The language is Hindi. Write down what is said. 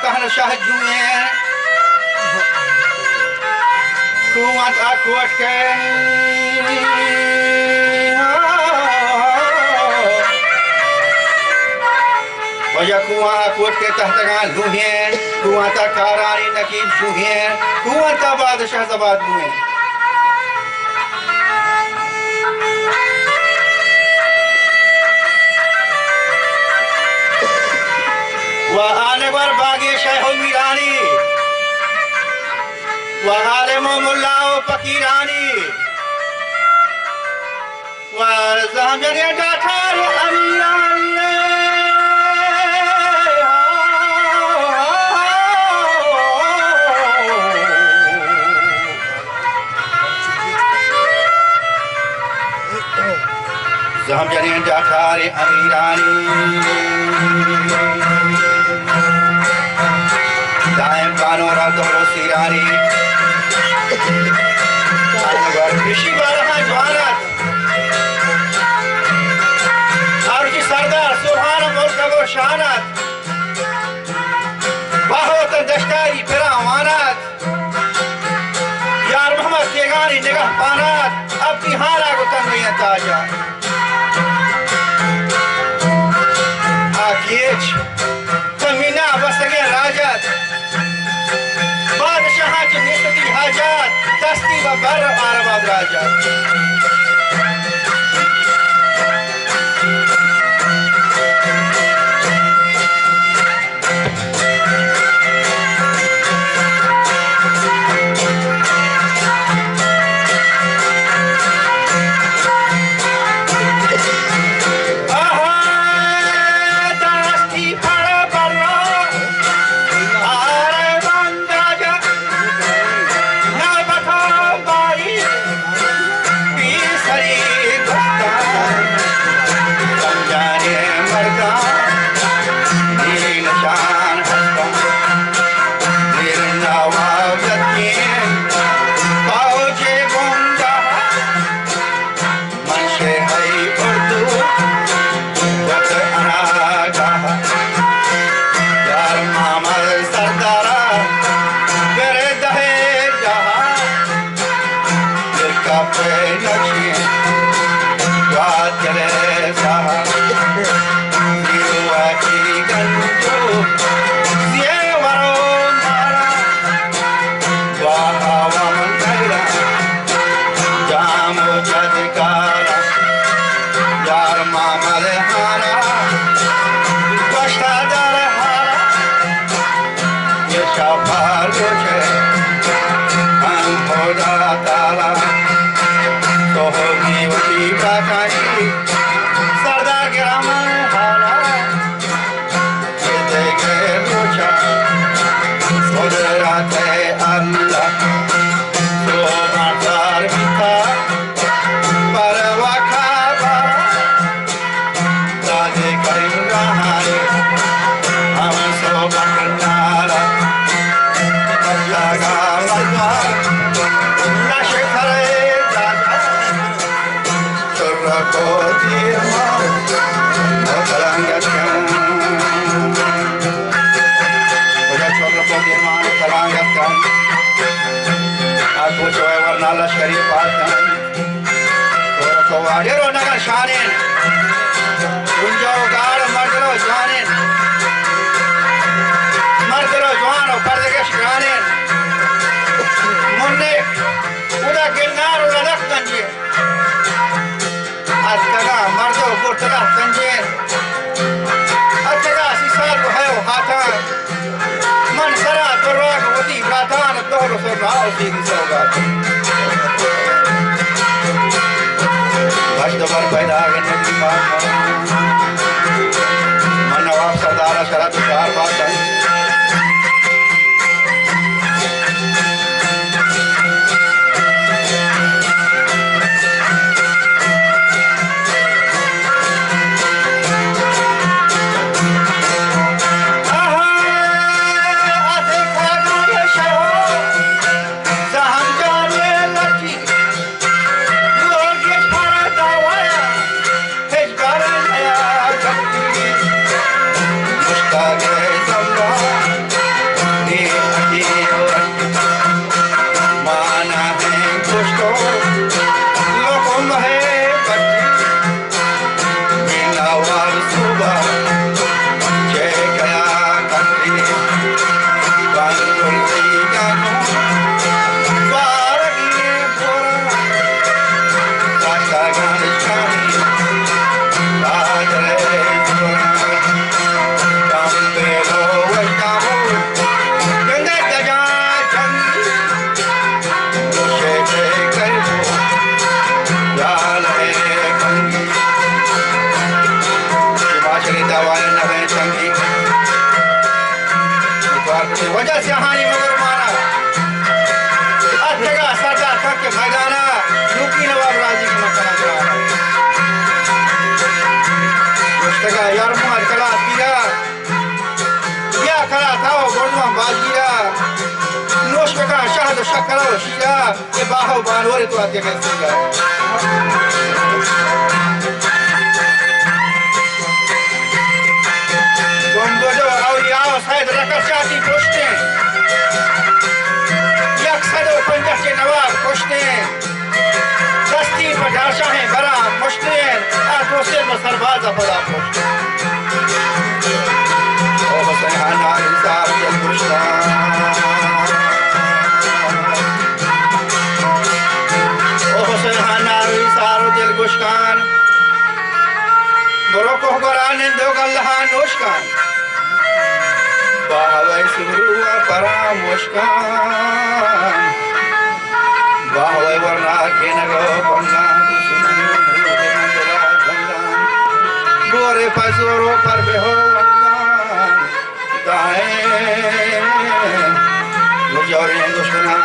कहन शाह जुए कुआं आकुट के वजह कुआं आकुट के तहतगा लुहे कुआं ता कारानी नकीब जुहे कुआं ता बादशाह जबाद हुए आने पर बागे शहो मीरानी आलिमो मुल्लाओ फकीरानी ज़ामिरे डाठार अमीरानी ज़ामिरे डाठार अमीरानी दाएं कानोरा दोरो सिरानी ऋषि बारहा जवानत और की सरदार सुहान मुल्क वो शानत बाहोत दश्कारी फिरा अमानत यार मोहम्मद केगानी निगाह पानत अब तिहारा को तंगुया ताजा आकीच तमीना बसगे राजत बादशाह की निस्ती हाजात दस्ती व बर आरबाद राजा शिरा ये बाहो बानोरे तो आते कैसे Gombodo auliao sai rakashati koshte yak sado panjah ke nawab koshte dasti padasha hai bara koshte atose में सरबाज अपना कोशते ओ बसहाना इंसाफ के दुश्मन ओ बसहाना इंसाफ दिल गुश्कान बरोको गराने दो गल्हा नोशकान बाहवे सुरुआ परा मुश्कान बाहवे वरना के नगो बंगा गोरे पसोरो पर बेहो वंगान दाए मुझे दुश्मना